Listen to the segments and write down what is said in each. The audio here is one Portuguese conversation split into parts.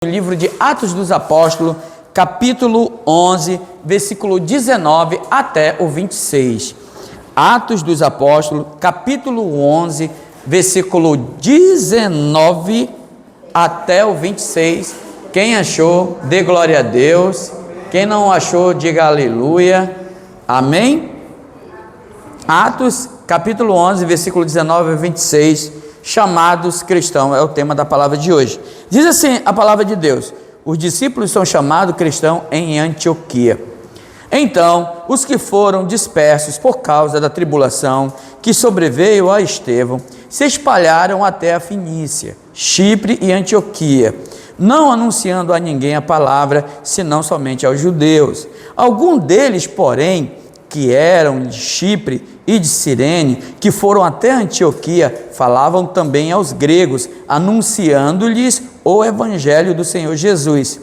No livro de Atos dos Apóstolos, capítulo 11, versículo 19 até o 26. Atos dos Apóstolos, capítulo 11, versículo 19 até o 26. Quem achou, dê glória a Deus. Quem não achou, diga aleluia. Amém? Atos, capítulo 11, versículo 19 a 26. Chamados cristãos, é o tema da palavra de hoje. Diz assim a palavra de Deus: os discípulos são chamados cristãos em Antioquia. Então, os que foram dispersos por causa da tribulação que sobreveio a Estevão, se espalharam até a Fenícia, Chipre e Antioquia, não anunciando a ninguém a palavra, senão somente aos judeus. Alguns deles, porém, que eram de Chipre e de Cirene, que foram até Antioquia, falavam também aos gregos, anunciando-lhes o evangelho do Senhor Jesus.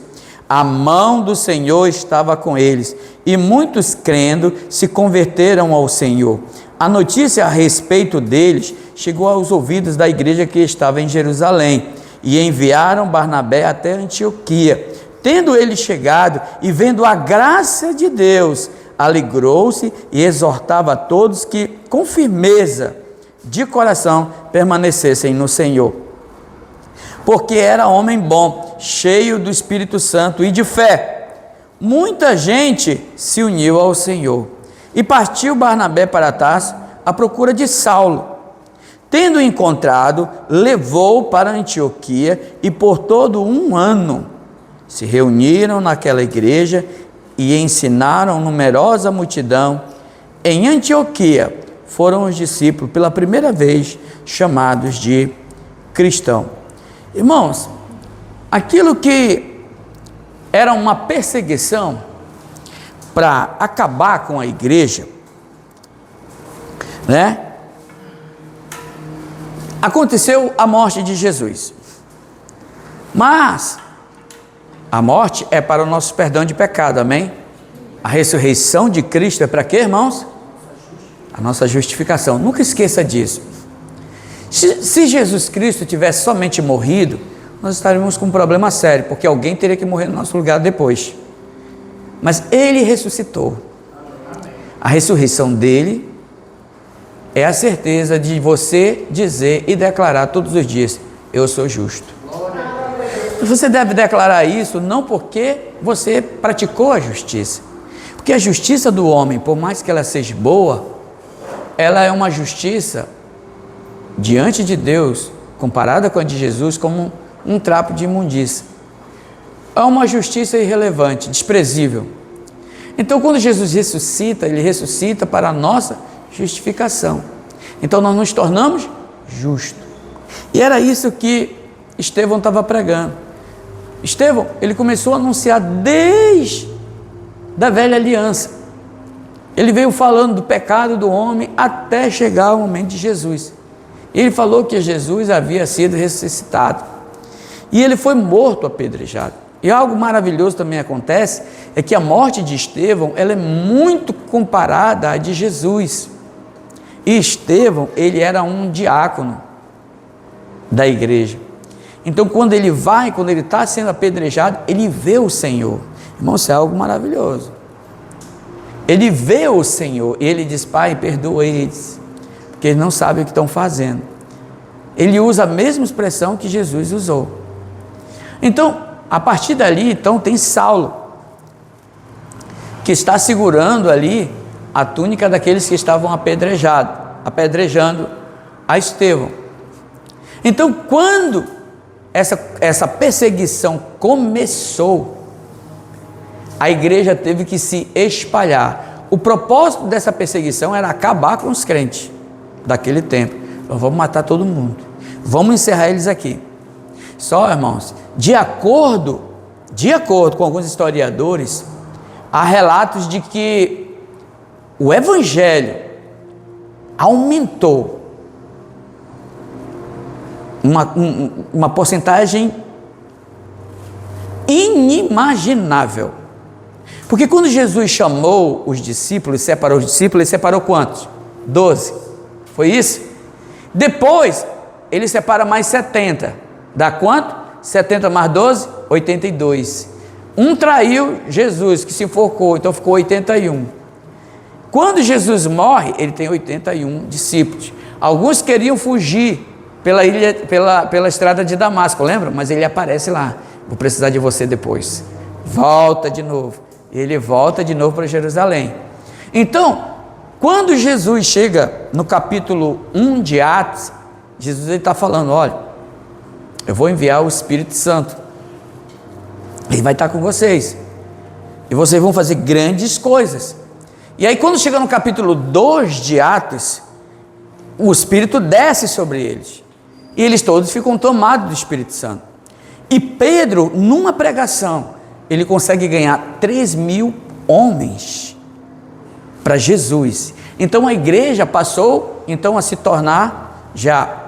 A mão do Senhor estava com eles, e muitos crendo se converteram ao Senhor. A notícia a respeito deles chegou aos ouvidos da igreja que estava em Jerusalém, e enviaram Barnabé até Antioquia. Tendo ele chegado e vendo a graça de Deus, alegrou-se e exortava a todos que, com firmeza de coração, permanecessem no Senhor. Porque era homem bom, cheio do Espírito Santo e de fé. Muita gente se uniu ao Senhor. E partiu Barnabé para Tarso à procura de Saulo. Tendo encontrado, levou-o para Antioquia e por todo um ano se reuniram naquela igreja e ensinaram numerosa multidão. Em Antioquia foram os discípulos pela primeira vez chamados de cristão. Irmãos, aquilo que era uma perseguição para acabar com a igreja, né? Aconteceu a morte de Jesus. Mas a morte é para o nosso perdão de pecado, amém? A ressurreição de Cristo é para quê, irmãos? A nossa justificação. Nunca esqueça disso. Se Jesus Cristo tivesse somente morrido, nós estaríamos com um problema sério, porque alguém teria que morrer no nosso lugar depois. Mas Ele ressuscitou. A ressurreição dele é a certeza de você dizer e declarar todos os dias: eu sou justo. Você deve declarar isso não porque você praticou a justiça, porque a justiça do homem, por mais que ela seja boa, ela é uma justiça diante de Deus, comparada com a de Jesus, como um trapo de imundícia. É uma justiça irrelevante, desprezível. Então, quando Jesus ressuscita, Ele ressuscita para a nossa justificação. Então, nós nos tornamos justos. E era isso que Estevão estava pregando. Estevão, ele começou a anunciar desde a velha aliança. Ele veio falando do pecado do homem até chegar ao momento de Jesus. Ele falou que Jesus havia sido ressuscitado. E ele foi morto apedrejado. E algo maravilhoso também acontece, é que a morte de Estevão, ela é muito comparada à de Jesus. E Estevão, ele era um diácono da igreja. Então, quando ele está sendo apedrejado, ele vê o Senhor. Irmão, isso é algo maravilhoso. Ele vê o Senhor e ele diz: Pai, perdoa eles, porque eles não sabem o que estão fazendo. Ele usa a mesma expressão que Jesus usou. Então, a partir dali, então, tem Saulo, que está segurando ali a túnica daqueles que estavam apedrejando a Estevão. Então, quando essa perseguição começou, a igreja teve que se espalhar. O propósito dessa perseguição era acabar com os crentes daquele tempo. Então, vamos matar todo mundo, vamos encerrar eles aqui. Só, irmãos, de acordo com alguns historiadores, há relatos de que o evangelho aumentou uma porcentagem inimaginável. Porque quando Jesus chamou os discípulos, separou os discípulos, ele separou quantos? 12. Foi isso? Depois, ele separa mais 70. Dá quanto? 70 mais 12? 82. Um traiu Jesus, que se enforcou, então ficou 81. Quando Jesus morre, ele tem 81 discípulos. Alguns queriam fugir pela estrada de Damasco, lembra? Mas ele aparece lá. Vou precisar de você depois. Volta de novo. Ele volta de novo para Jerusalém. Então, quando Jesus chega no capítulo 1 de Atos, Jesus está falando, olha, eu vou enviar o Espírito Santo. Ele vai estar com vocês. E vocês vão fazer grandes coisas. E aí quando chega no capítulo 2 de Atos, o Espírito desce sobre eles. E eles todos ficam tomados do Espírito Santo. E Pedro, numa pregação, ele consegue ganhar 3.000 homens para Jesus. Então a igreja passou então a se tornar já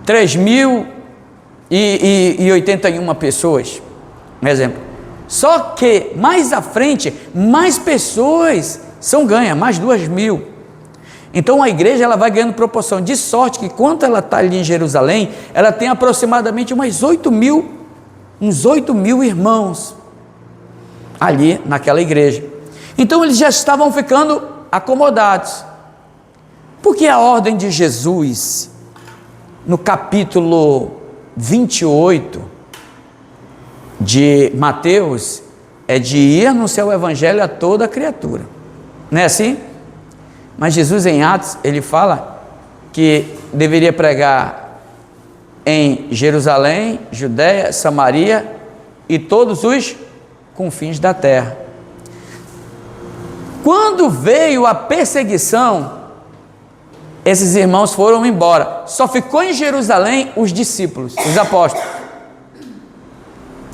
3.081 pessoas, um exemplo. Só que mais à frente, mais pessoas são ganhas, mais 2.000. Então a igreja ela vai ganhando proporção, de sorte que quando ela está ali em Jerusalém, ela tem aproximadamente uns 8.000 irmãos ali naquela igreja. Então eles já estavam ficando acomodados. Porque a ordem de Jesus, no capítulo 28 de Mateus, é de ir anunciar o evangelho a toda criatura, não é assim? Mas Jesus em Atos, ele fala que deveria pregar em Jerusalém, Judéia, Samaria e todos os confins da terra. Quando veio a perseguição, esses irmãos foram embora, só ficou em Jerusalém os discípulos, os apóstolos,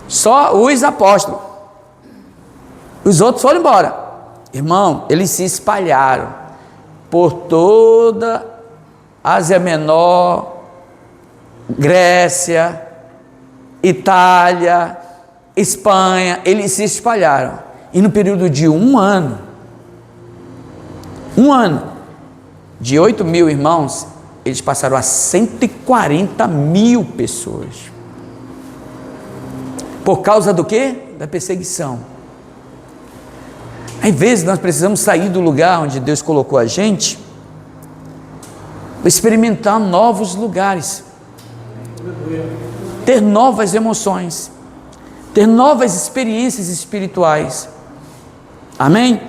só os apóstolos, os outros foram embora. Irmão, eles se espalharam por toda Ásia Menor, Grécia, Itália, Espanha, eles se espalharam, e no período de um ano, de 8.000 irmãos, eles passaram a 140.000 pessoas. Por causa do quê? Da perseguição. Às vezes nós precisamos sair do lugar onde Deus colocou a gente, experimentar novos lugares, ter novas emoções, ter novas experiências espirituais. Amém?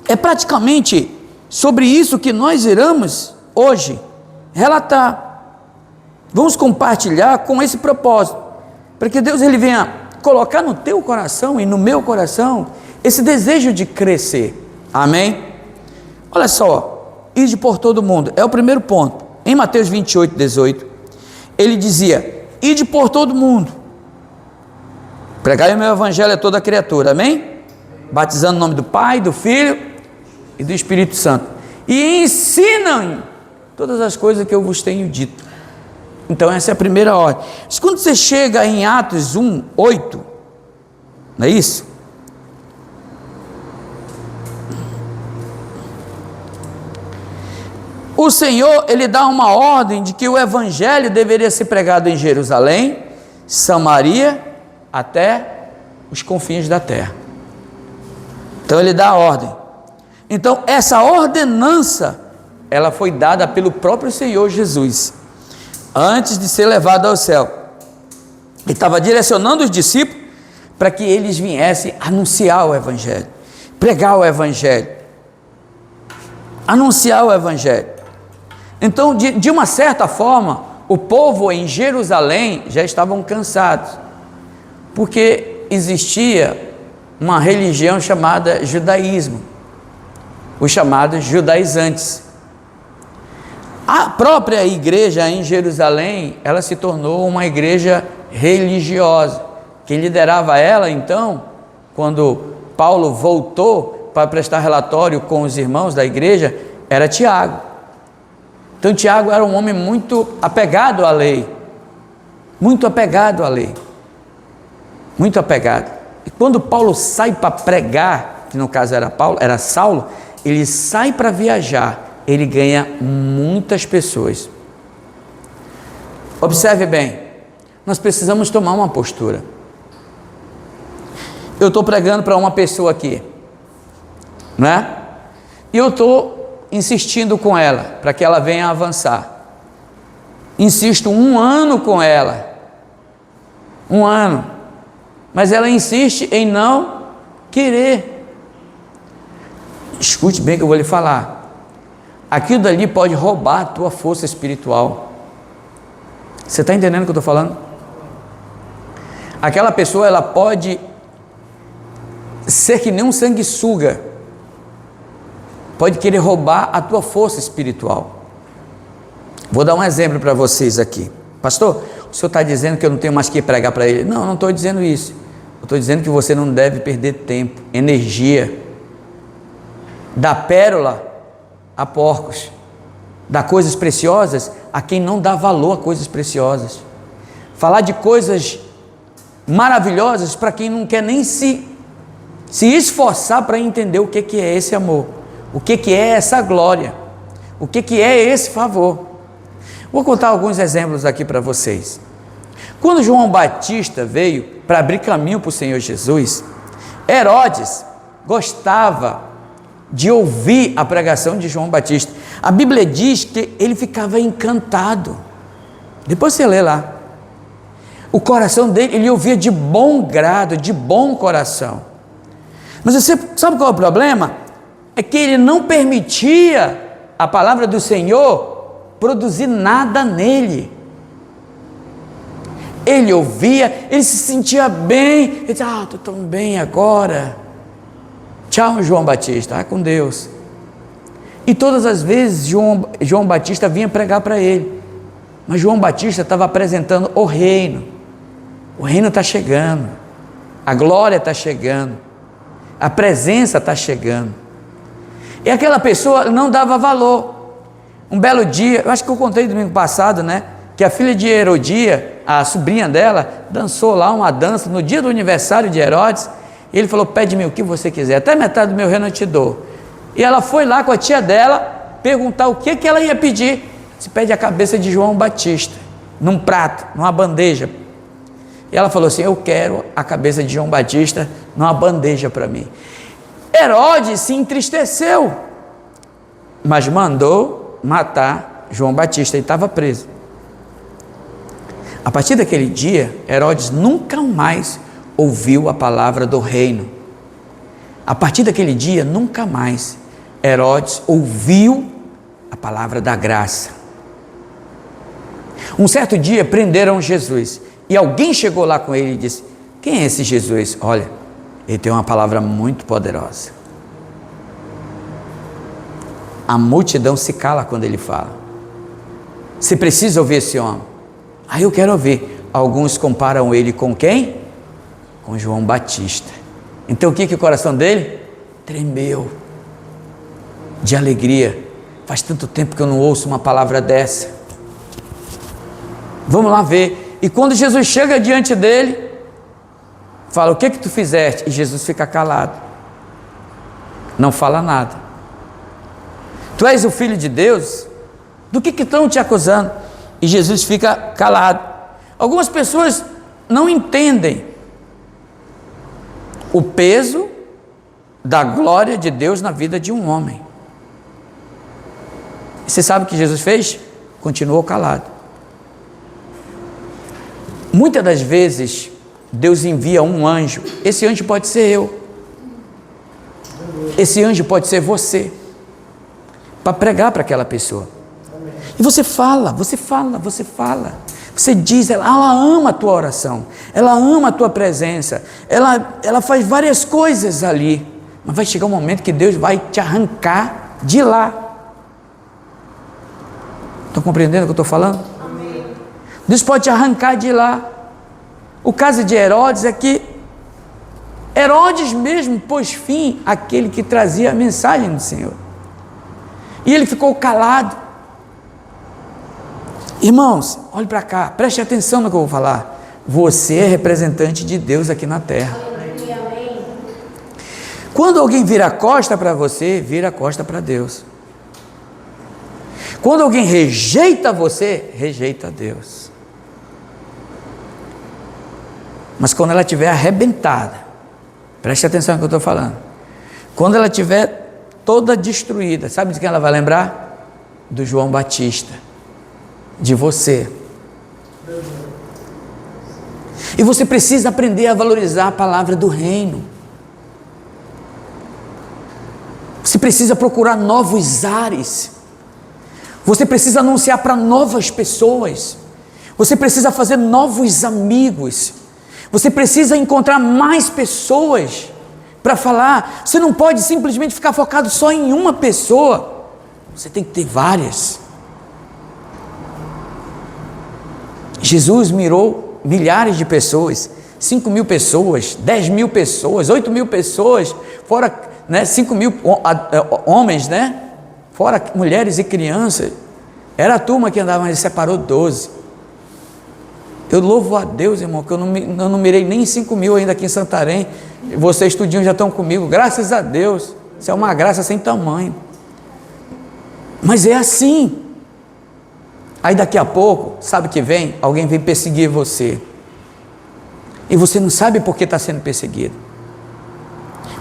É praticamente sobre isso que nós iremos hoje relatar. Vamos compartilhar com esse propósito, para que Deus ele venha colocar no teu coração e no meu coração esse desejo de crescer. Amém? Olha só, ide por todo mundo, é o primeiro ponto. Em Mateus 28, 18, ele dizia, ide por todo mundo, pregai o meu evangelho a toda criatura, amém? Batizando no nome do Pai, do Filho e do Espírito Santo, e ensinam todas as coisas que eu vos tenho dito. Então essa é a primeira ordem. Mas quando você chega em Atos 1, 8, não é isso? O Senhor, ele dá uma ordem de que o evangelho deveria ser pregado em Jerusalém, Samaria, até os confins da terra. Então ele dá a ordem. Então essa ordenança, ela foi dada pelo próprio Senhor Jesus, antes de ser levado ao céu. Ele estava direcionando os discípulos para que eles viessem anunciar o evangelho, pregar o evangelho, anunciar o evangelho. Então, de uma certa forma, o povo em Jerusalém já estavam cansados, porque existia uma religião chamada judaísmo, os chamados judaizantes. A própria igreja em Jerusalém, ela se tornou uma igreja religiosa. Quem liderava ela, então, quando Paulo voltou para prestar relatório com os irmãos da igreja, era Tiago. Então Tiago era um homem muito apegado à lei, muito apegado à lei, muito apegado. E quando Paulo sai para pregar, que no caso era Saulo, ele sai para viajar, ele ganha muitas pessoas. Observe bem, nós precisamos tomar uma postura. Eu estou pregando para uma pessoa aqui, né? E eu estou insistindo com ela, para que ela venha avançar. Insisto 1 ano com ela, 1 ano, mas ela insiste em não querer. Escute bem o que eu vou lhe falar. Aquilo dali pode roubar a tua força espiritual. Você está entendendo o que eu estou falando? Aquela pessoa, ela pode ser que nem um sanguessuga, pode querer roubar a tua força espiritual. Vou dar um exemplo para vocês aqui. Pastor, o senhor está dizendo que eu não tenho mais que pregar para ele? Não, não estou dizendo isso. Eu estou dizendo que você não deve perder tempo, energia, da pérola a porcos, dar coisas preciosas a quem não dá valor a coisas preciosas, falar de coisas maravilhosas para quem não quer nem se esforçar para entender o que é esse amor, o que é essa glória, o que é esse favor. Vou contar alguns exemplos aqui para vocês. Quando João Batista veio para abrir caminho para o Senhor Jesus, Herodes gostava de ouvir a pregação de João Batista. A Bíblia diz que ele ficava encantado. Depois você lê lá. O coração dele, ele ouvia de bom grado, de bom coração. Mas você sabe qual é o problema? É que ele não permitia a palavra do Senhor produzir nada nele. Ele ouvia, ele se sentia bem, ele dizia, estou tão bem agora, tchau João Batista, vai com Deus. E todas as vezes João Batista vinha pregar para ele, mas João Batista estava apresentando o reino está chegando, a glória está chegando, a presença está chegando, e aquela pessoa não dava valor. Um belo dia, eu acho que eu contei domingo passado, né? Que a filha de Herodia, a sobrinha dela, dançou lá uma dança no dia do aniversário de Herodes. E ele falou, pede-me o que você quiser, até metade do meu reino eu te dou. E ela foi lá com a tia dela, perguntar o que ela ia pedir. Se pede a cabeça de João Batista, num prato, numa bandeja. E ela falou assim, eu quero a cabeça de João Batista numa bandeja para mim. Herodes se entristeceu, mas mandou matar João Batista e estava preso. A partir daquele dia, Herodes nunca mais ouviu a palavra do reino. A partir daquele dia, nunca mais Herodes ouviu a palavra da graça. Um certo dia prenderam Jesus e alguém chegou lá com ele e disse, quem é esse Jesus? Olha, ele tem uma palavra muito poderosa. A multidão se cala quando ele fala. Você precisa ouvir esse homem. Aí eu quero ouvir. Alguns comparam ele com quem? Com João Batista. Então o que o coração dele? Tremeu de alegria. Faz tanto tempo que eu não ouço uma palavra dessa. Vamos lá ver. E quando Jesus chega diante dele, fala, o que tu fizeste? E Jesus fica calado. Não fala nada. Tu és o Filho de Deus? Do que estão te acusando? E Jesus fica calado. Algumas pessoas não entendem o peso da glória de Deus na vida de um homem. E você sabe o que Jesus fez? Continuou calado. Muitas das vezes, Deus envia um anjo. Esse anjo pode ser eu. Esse anjo pode ser você. Para pregar para aquela pessoa. E você fala. Você diz, ela ama a tua oração, ela ama a tua presença, ela faz várias coisas ali, mas vai chegar um momento que Deus vai te arrancar de lá. Estão compreendendo o que eu estou falando? Amém. Deus pode te arrancar de lá. O caso de Herodes é que Herodes mesmo pôs fim àquele que trazia a mensagem do Senhor. E ele ficou calado. Irmãos, olhe para cá, preste atenção no que eu vou falar. Você é representante de Deus aqui na terra. Quando alguém vira a costa para você, vira a costa para Deus. Quando alguém rejeita você, rejeita Deus. Mas quando ela estiver arrebentada, preste atenção no que eu estou falando. Quando ela estiver toda destruída, sabe de quem ela vai lembrar? Do João Batista, de você. E você precisa aprender a valorizar a palavra do reino. Você precisa procurar novos ares. Você precisa anunciar para novas pessoas. Você precisa fazer novos amigos. Você precisa encontrar mais pessoas para falar. Você não pode simplesmente ficar focado só em uma pessoa. Você tem que ter várias. Jesus mirou milhares de pessoas, 5.000 pessoas, 10.000 pessoas, 8.000 pessoas, fora 5.000 homens, fora mulheres e crianças. Era a turma que andava, mas ele separou 12. Eu louvo a Deus, irmão, que eu não mirei nem 5.000 ainda aqui em Santarém. Vocês tudinho já estão comigo, graças a Deus. Isso é uma graça sem tamanho. Mas é assim. Aí daqui a pouco, sabe o que vem? Alguém vem perseguir você. E você não sabe por que está sendo perseguido.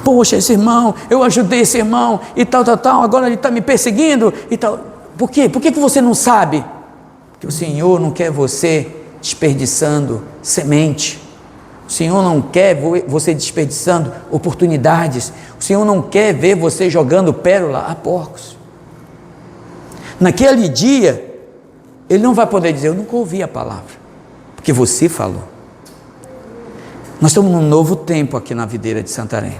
Poxa, esse irmão, eu ajudei esse irmão e tal, agora ele está me perseguindo e tal. Por quê? Por que você não sabe? Porque o Senhor não quer você desperdiçando semente. O Senhor não quer você desperdiçando oportunidades. O Senhor não quer ver você jogando pérola a porcos. Naquele dia, Ele não vai poder dizer, eu nunca ouvi a palavra, porque você falou. Nós estamos num novo tempo aqui na videira de Santarém.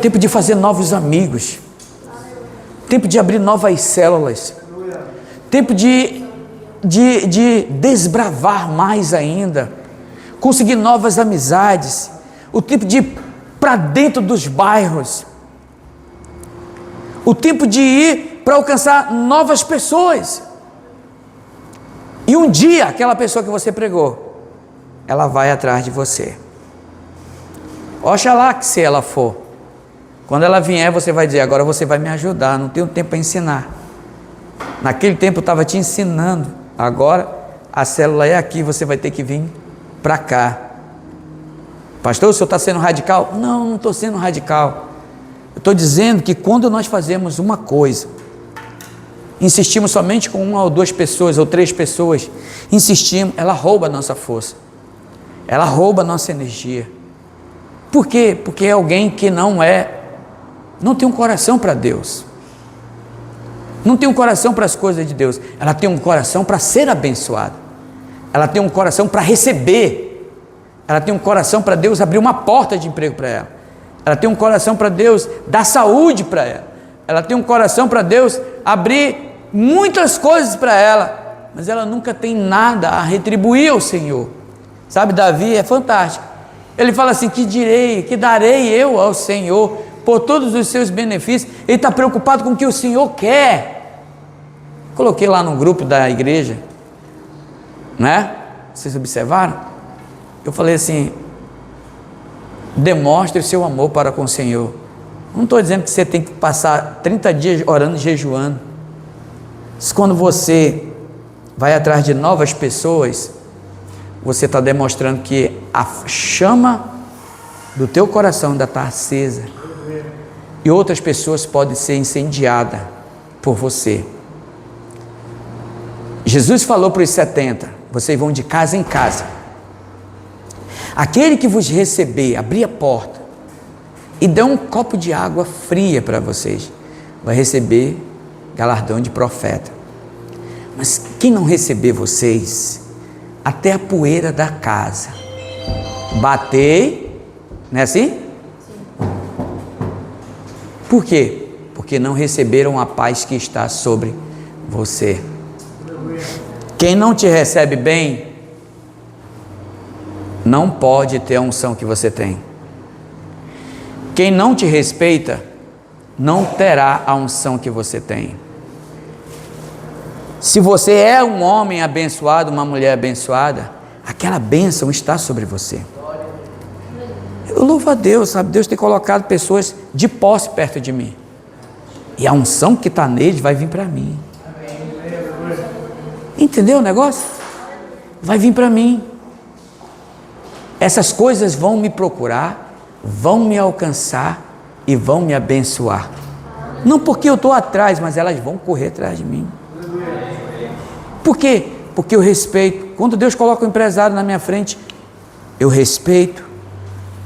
Tempo de fazer novos amigos. Tempo de abrir novas células. Tempo de desbravar mais ainda. Conseguir novas amizades. O tempo de ir para dentro dos bairros. O tempo de ir para alcançar novas pessoas. E um dia, aquela pessoa que você pregou, ela vai atrás de você. Oxalá que se ela for. Quando ela vier, você vai dizer, agora você vai me ajudar, não tenho tempo para ensinar. Naquele tempo eu estava te ensinando, agora a célula é aqui, você vai ter que vir para cá. Pastor, o senhor está sendo radical? Não estou sendo radical. Eu estou dizendo que quando nós fazemos uma coisa, insistimos somente com 1 ou 2 pessoas, ou 3 pessoas, insistimos, ela rouba a nossa força, ela rouba a nossa energia. Por quê? Porque é alguém que não tem um coração para Deus, não tem um coração para as coisas de Deus, ela tem um coração para ser abençoada, ela tem um coração para receber, ela tem um coração para Deus abrir uma porta de emprego para ela, ela tem um coração para Deus dar saúde para ela, ela tem um coração para Deus abrir muitas coisas para ela, mas ela nunca tem nada a retribuir ao Senhor. Sabe, Davi é fantástico, ele fala assim, que darei eu ao Senhor por todos os seus benefícios. Ele está preocupado com o que o Senhor quer. Coloquei lá no grupo da igreja, vocês observaram? Eu falei assim, demonstre o seu amor para com o Senhor. Não estou dizendo que você tem que passar 30 dias orando e jejuando. Mas quando você vai atrás de novas pessoas, você está demonstrando que a chama do teu coração ainda está acesa. E outras pessoas podem ser incendiadas por você. Jesus falou para os 70, vocês vão de casa em casa. Aquele que vos receber, abrir a porta e der um copo de água fria para vocês, vai receber galardão de profeta. Mas quem não receber vocês, até a poeira da casa, batei, não é assim? Por quê? Porque não receberam a paz que está sobre você. Quem não te recebe bem, não pode ter a unção que você tem. Quem não te respeita, não terá a unção que você tem. Se você é um homem abençoado, uma mulher abençoada, aquela bênção está sobre você. Eu louvo a Deus, sabe? Deus tem colocado pessoas de posse perto de mim. E a unção que está neles vai vir para mim. Entendeu o negócio? Vai vir para mim. essas coisas vão me procurar, vão me alcançar e vão me abençoar. Não porque eu estou atrás, mas elas vão correr atrás de mim. Por quê? Porque eu respeito. Quando Deus coloca um empresário na minha frente, eu respeito,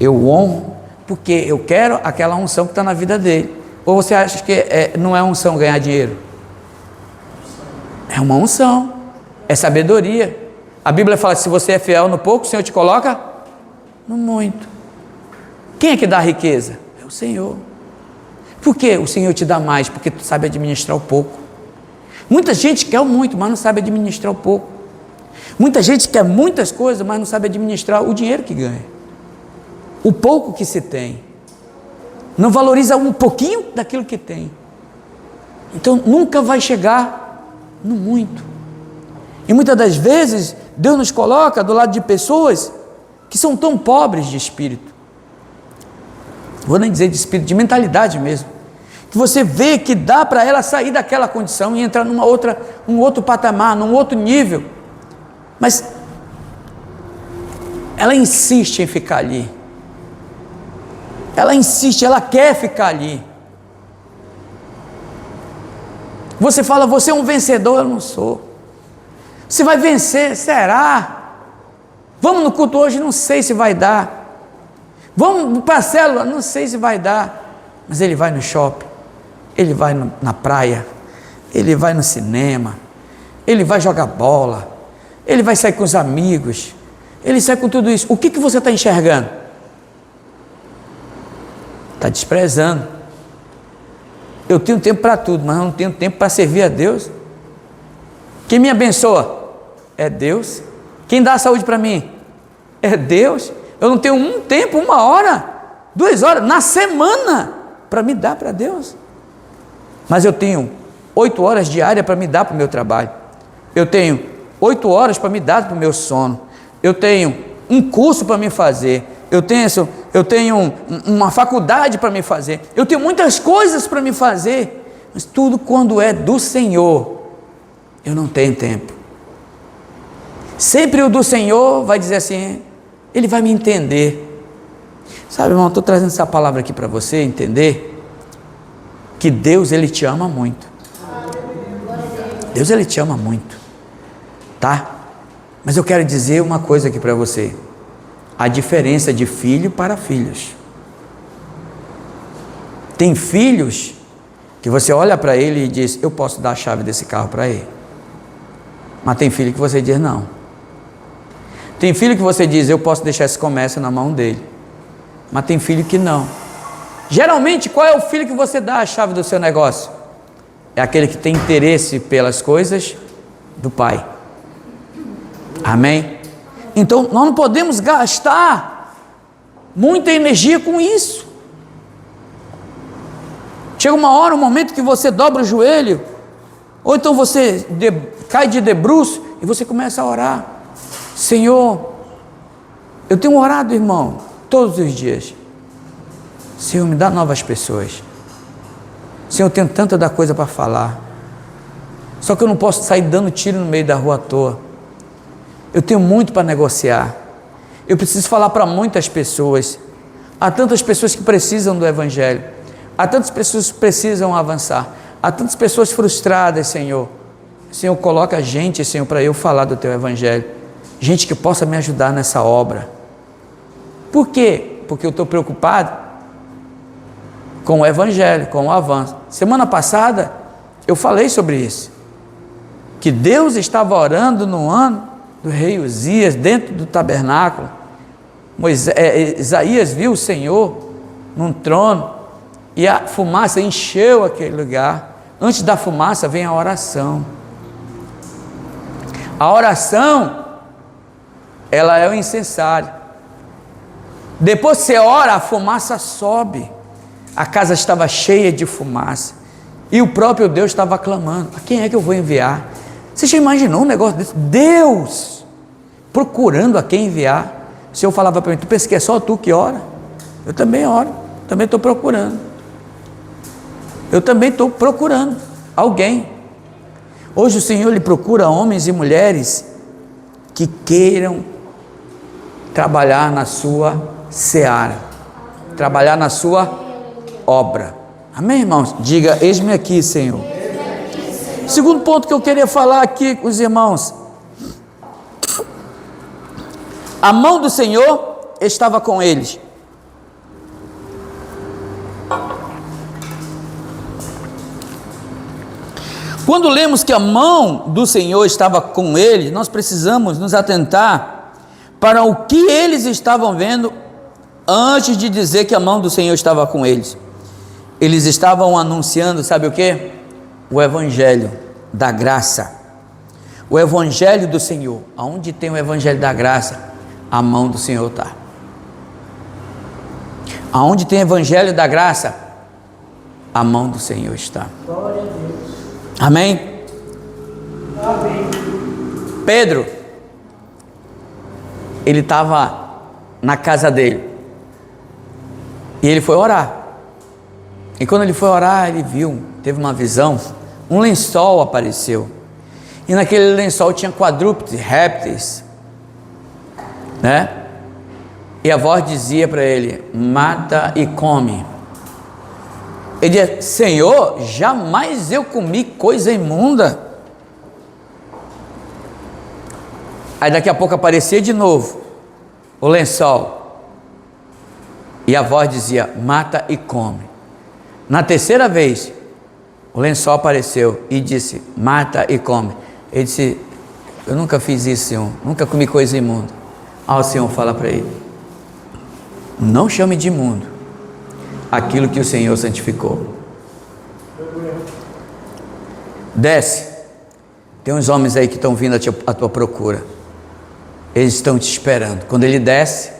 eu honro, porque eu quero aquela unção que está na vida dele. Ou você acha que não é unção ganhar dinheiro? É uma unção, é sabedoria. A Bíblia fala que se você é fiel no pouco, o Senhor te coloca no muito. Quem é que dá a riqueza? É o Senhor. Por que o Senhor te dá mais? Porque tu sabe administrar o pouco. Muita gente quer o muito, mas não sabe administrar o pouco. Muita gente quer muitas coisas, mas não sabe administrar o dinheiro que ganha, o pouco que se tem, não valoriza um pouquinho daquilo que tem. Então nunca vai chegar no muito. E muitas das vezes Deus nos coloca do lado de pessoas que são tão pobres de espírito, vou nem dizer de espírito, de mentalidade mesmo, que você vê que dá para ela sair daquela condição e entrar num outro patamar, num outro nível, mas ela insiste em ficar ali, ela insiste, ela quer ficar ali. Você fala, você é um vencedor, eu não sou. Você vai vencer, será? Vamos no culto hoje, não sei se vai dar. Vamos para a célula, não sei se vai dar. Mas ele vai no shopping, ele vai na praia, ele vai no cinema, ele vai jogar bola, ele vai sair com os amigos, ele sai com tudo isso. O que você está enxergando? Está desprezando. Eu tenho tempo para tudo, mas eu não tenho tempo para servir a Deus. Quem me abençoa é Deus. Quem dá a saúde para mim é Deus. Eu não tenho um tempo, 1 hora, 2 horas na semana para me dar para Deus, mas eu tenho 8 horas diárias para me dar para o meu trabalho. Eu tenho 8 horas para me dar para o meu sono. Eu tenho um curso para me fazer. Eu tenho uma faculdade para me fazer. Eu tenho muitas coisas para me fazer, mas tudo quando é do Senhor, eu não tenho tempo. Sempre o do Senhor vai dizer assim, Ele vai me entender. Sabe, irmão, estou trazendo essa palavra aqui para você entender que Deus, Ele te ama muito. Deus, Ele te ama muito, tá? Mas eu quero dizer uma coisa aqui para você. A diferença de filho para filhos. Tem filhos que você olha para ele e diz, eu posso dar a chave desse carro para ele. Mas tem filho que você diz não. Tem filho que você diz, eu posso deixar esse comércio na mão dele. Mas tem filho que não. Geralmente, qual é o filho que você dá a chave do seu negócio? É aquele que tem interesse pelas coisas do pai. Amém? Então, nós não podemos gastar muita energia com isso. Chega uma hora, um momento que você dobra o joelho, ou então você cai de debruço e você começa a orar. Senhor, eu tenho orado, irmão, todos os dias. Senhor, me dá novas pessoas. Senhor, eu tenho tanta da coisa para falar. Só que eu não posso sair dando tiro no meio da rua à toa. Eu tenho muito para negociar. Eu preciso falar para muitas pessoas. Há tantas pessoas que precisam do Evangelho. Há tantas pessoas que precisam avançar. Há tantas pessoas frustradas, Senhor. Senhor, coloca gente, Senhor, para eu falar do Teu Evangelho. Gente que possa me ajudar nessa obra. Por quê? Porque eu estou preocupado com o Evangelho, com o avanço. Semana passada, eu falei sobre isso. Que Deus estava orando no ano do rei Uzias, dentro do tabernáculo. Isaías viu o Senhor num trono, e a fumaça encheu aquele lugar. Antes da fumaça vem a oração. A oração, ela é o incensário. Depois que você ora, a fumaça sobe. A casa estava cheia de fumaça, e o próprio Deus estava clamando, a quem é que eu vou enviar? Você já imaginou um negócio desse? Deus procurando a quem enviar. O Senhor falava para mim, tu pensa que é só tu que ora? Eu também oro, também estou procurando. Eu também estou procurando alguém. Hoje o Senhor, Ele procura homens e mulheres que queiram trabalhar na sua seara, trabalhar na sua obra. Amém, irmãos? Diga, eis-me aqui, Senhor. Segundo ponto que eu queria falar aqui com os irmãos. A mão do Senhor estava com eles. Quando lemos que a mão do Senhor estava com eles, nós precisamos nos atentar para o que eles estavam vendo antes de dizer que a mão do Senhor estava com eles. Eles estavam anunciando, sabe o que? O Evangelho da graça, o Evangelho do Senhor. Aonde tem o Evangelho da graça, a mão do Senhor está. Aonde tem o Evangelho da graça, a mão do Senhor está. Glória a Deus. Amém? Amém. Pedro, ele estava na casa dele, e ele foi orar. E quando ele foi orar, ele viu, teve uma visão, um lençol apareceu, e naquele lençol tinha quadrúpedes, répteis, né? E a voz dizia para ele: mata e come. Ele dizia: Senhor, jamais eu comi coisa imunda. Aí daqui a pouco aparecia de novo o lençol, e a voz dizia: mata e come. Na terceira vez, o lençol apareceu e disse: mata e come. Ele disse: eu nunca fiz isso, Senhor, nunca comi coisa imunda. Aí o Senhor fala para ele: não chame de imundo aquilo que o Senhor santificou. Desce, tem uns homens aí que estão vindo à tua procura, eles estão te esperando. Quando ele desce,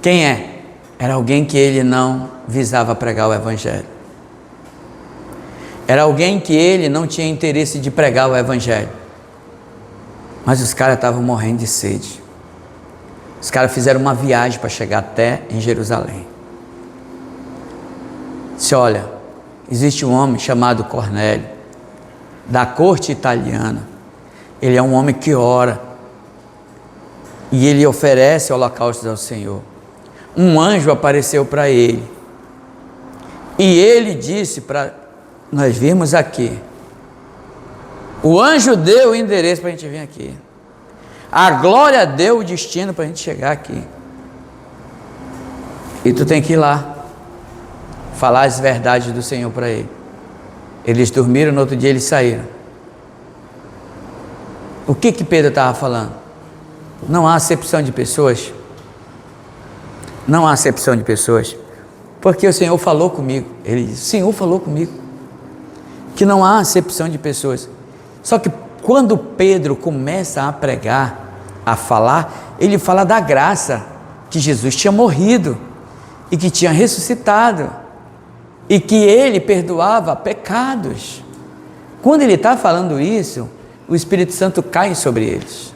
quem é? Era alguém que ele não visava pregar o Evangelho, era alguém que ele não tinha interesse de pregar o Evangelho, mas os caras estavam morrendo de sede. Os caras fizeram uma viagem para chegar até em Jerusalém. Disse: olha, existe um homem chamado Cornélio, da corte italiana. Ele é um homem que ora, e ele oferece holocaustos ao Senhor. Um anjo apareceu para ele, e ele disse para nós virmos aqui. O anjo deu o endereço para a gente vir aqui. A glória deu o destino para a gente chegar aqui. E tu tem que ir lá, falar as verdades do Senhor para ele. Eles dormiram, no outro dia eles saíram. O que Pedro estava falando? Não há acepção de pessoas. Não há acepção de pessoas. Porque o Senhor falou comigo. Ele disse: o Senhor falou comigo que não há acepção de pessoas. Só que quando Pedro começa a pregar, a falar, ele fala da graça, que Jesus tinha morrido e que tinha ressuscitado e que ele perdoava pecados. Quando ele está falando isso, o Espírito Santo cai sobre eles.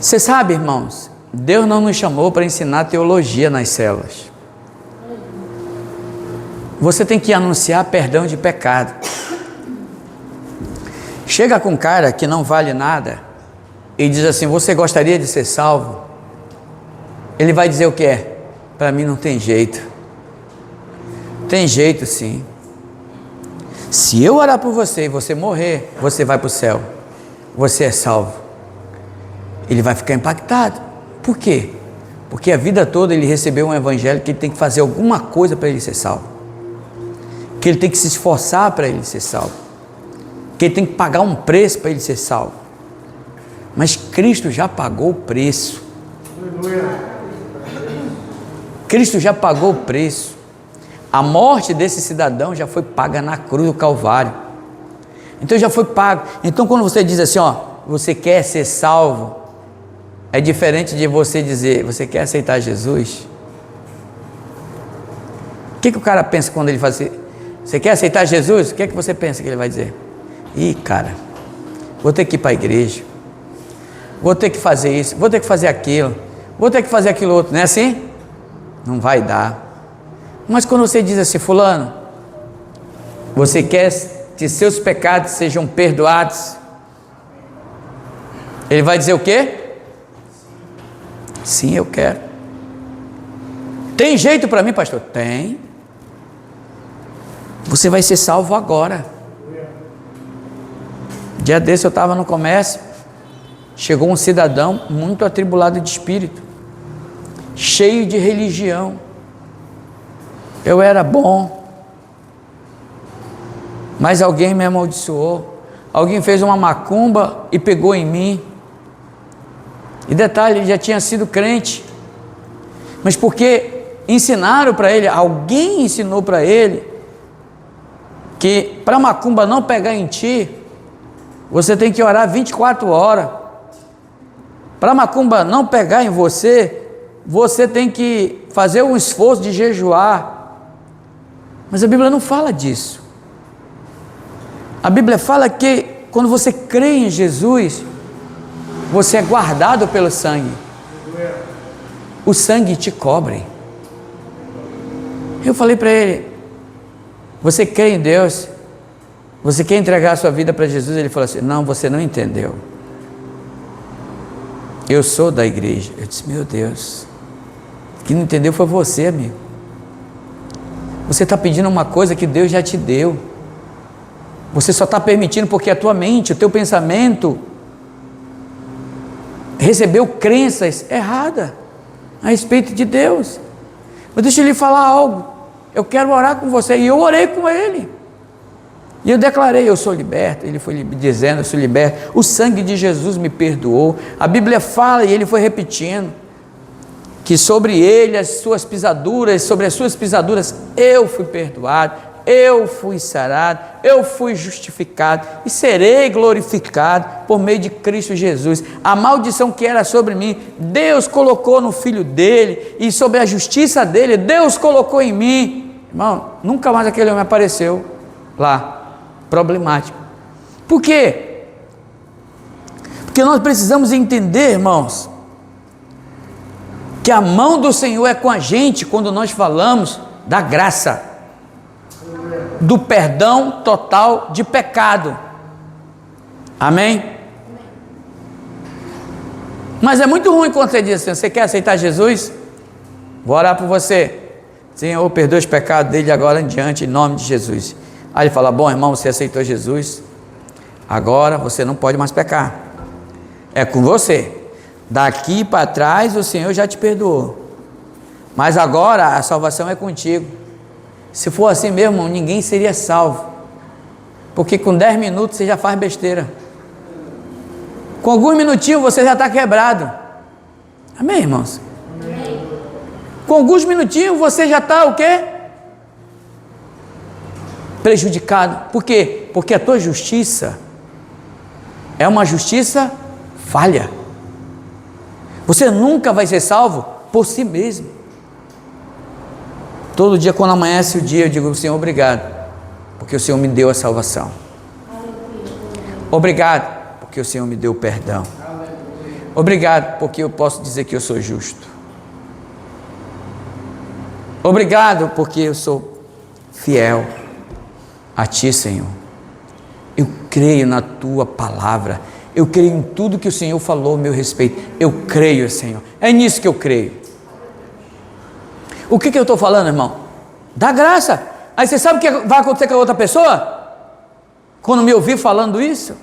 Você sabe, irmãos, Deus não nos chamou para ensinar teologia nas células. Você tem que anunciar perdão de pecado. Chega com um cara que não vale nada e diz assim: você gostaria de ser salvo? Ele vai dizer o que é? Para mim não tem jeito. Tem jeito sim. Se eu orar por você e você morrer, você vai para o céu, você é salvo. Ele vai ficar impactado. Por quê? Porque a vida toda ele recebeu um evangelho que ele tem que fazer alguma coisa para ele ser salvo, que ele tem que se esforçar para ele ser salvo, que ele tem que pagar um preço para ele ser salvo. Mas Cristo já pagou o preço. Cristo já pagou o preço. A morte desse cidadão já foi paga na cruz do Calvário. Então já foi pago. Então quando você diz assim, ó, você quer ser salvo, é diferente de você dizer, você quer aceitar Jesus? O que o cara pensa quando ele faz assim? Você quer aceitar Jesus? O que você pensa que ele vai dizer? Ih, cara, vou ter que ir para a igreja, vou ter que fazer isso, vou ter que fazer aquilo, vou ter que fazer aquilo outro, não é assim? Não vai dar. Mas quando você diz assim, fulano, você quer que seus pecados sejam perdoados, ele vai dizer o quê? Sim, eu quero. Tem jeito para mim, pastor? Tem. Você vai ser salvo agora. Dia desse eu estava no comércio, chegou um cidadão muito atribulado de espírito, cheio de religião. Eu era bom, mas alguém me amaldiçoou, alguém fez uma macumba e pegou em mim. E detalhe, ele já tinha sido crente, mas porque ensinaram para ele, alguém ensinou para ele, que para a macumba não pegar em ti, você tem que orar 24 horas. Para a macumba não pegar em você, você tem que fazer um esforço de jejuar. Mas a Bíblia não fala disso. A Bíblia fala que quando você crê em Jesus, você é guardado pelo sangue. O sangue te cobre. Eu falei para ele, você crê em Deus? Você quer entregar a sua vida para Jesus? Ele falou assim, não, você não entendeu. Eu sou da igreja. Eu disse, meu Deus, quem não entendeu foi você, amigo. Você está pedindo uma coisa que Deus já te deu. Você só está permitindo porque a tua mente, o teu pensamento recebeu crenças erradas a respeito de Deus. Mas deixa eu lhe falar algo. Eu quero orar com você. E eu orei com ele. E eu declarei, eu sou liberto. Ele foi dizendo, eu sou liberto. O sangue de Jesus me perdoou. A Bíblia fala, e ele foi repetindo, que sobre ele, as suas pisaduras, sobre as suas pisaduras, eu fui perdoado, eu fui sarado, eu fui justificado e serei glorificado por meio de Cristo Jesus. A maldição que era sobre mim, Deus colocou no Filho dele, e sobre a justiça dele, Deus colocou em mim. Irmão, nunca mais aquele homem apareceu lá. Problemático. Por quê? Porque nós precisamos entender, irmãos, que a mão do Senhor é com a gente quando nós falamos da graça, do perdão total de pecado. Amém? Mas é muito ruim quando você diz assim, você quer aceitar Jesus? Vou orar por você. Senhor, perdoa os pecados dele agora em diante, em nome de Jesus. Aí ele fala, bom irmão, você aceitou Jesus, agora você não pode mais pecar, é com você, daqui para trás o Senhor já te perdoou, mas agora a salvação é contigo. Se for assim mesmo, ninguém seria salvo, porque com 10 minutos você já faz besteira, com alguns minutinhos você já está quebrado. Amém, irmãos? Amém. Com alguns minutinhos você já está o quê? Prejudicado. Por quê? Porque a tua justiça é uma justiça falha. Você nunca vai ser salvo por si mesmo. Todo dia quando amanhece o dia eu digo, Senhor, obrigado, porque o Senhor me deu a salvação. Obrigado, porque o Senhor me deu o perdão. Obrigado, porque eu posso dizer que eu sou justo. Obrigado, porque eu sou fiel a Ti, Senhor. Eu creio na Tua palavra, eu creio em tudo que o Senhor falou a meu respeito, eu creio, Senhor, é nisso que eu creio. O que eu estou falando, irmão? Da graça. Aí você sabe o que vai acontecer com a outra pessoa? Quando me ouvir falando isso?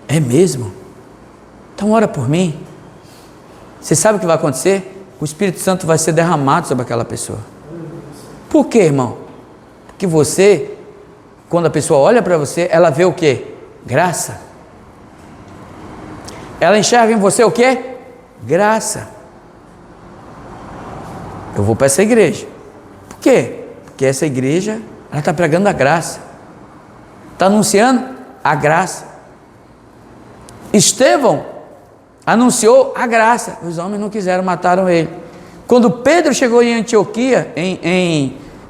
É mesmo? Então ora por mim. Você sabe o que vai acontecer? O Espírito Santo vai ser derramado sobre aquela pessoa. Por quê, irmão? Porque você, quando a pessoa olha para você, ela vê o quê? Graça. Ela enxerga em você o quê? Graça. Eu vou para essa igreja. Por quê? Porque essa igreja, ela está pregando a graça. Está anunciando a graça. Estevão anunciou a graça. Os homens não quiseram, mataram ele. Quando Pedro chegou em Antioquia,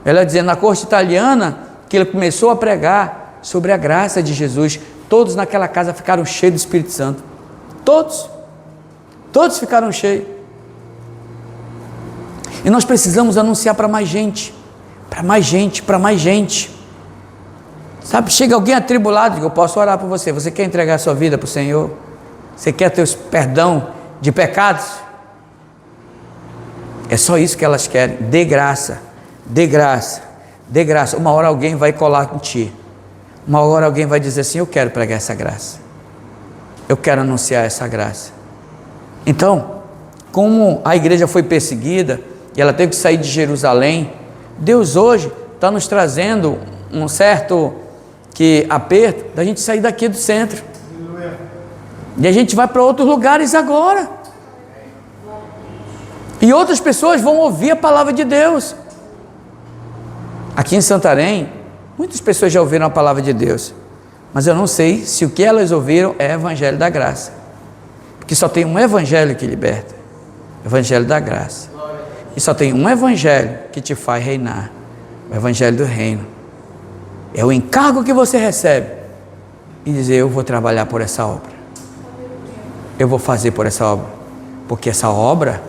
melhor dizendo, na corte italiana, que ele começou a pregar sobre a graça de Jesus, todos naquela casa ficaram cheios do Espírito Santo. Todos ficaram cheios. E nós precisamos anunciar para mais gente, para mais gente, para mais gente. Sabe, chega alguém atribulado, digo, eu posso orar por você. Você quer entregar a sua vida para o Senhor? Você quer ter perdão de pecados? É só isso que elas querem. Dê graça, dê graça, dê graça. Uma hora alguém vai colar em ti. Uma hora alguém vai dizer assim: eu quero pregar essa graça, eu quero anunciar essa graça. Então, como a igreja foi perseguida e ela teve que sair de Jerusalém, Deus hoje está nos trazendo um certo aperto da gente sair daqui do centro. E a gente vai para outros lugares agora. E outras pessoas vão ouvir a palavra de Deus. Aqui em Santarém, muitas pessoas já ouviram a palavra de Deus, mas eu não sei se o que elas ouviram é Evangelho da Graça, porque só tem um Evangelho que liberta, Evangelho da Graça, e só tem um Evangelho que te faz reinar, o Evangelho do Reino. É o encargo que você recebe e dizer: eu vou trabalhar por essa obra, eu vou fazer por essa obra, porque essa obra,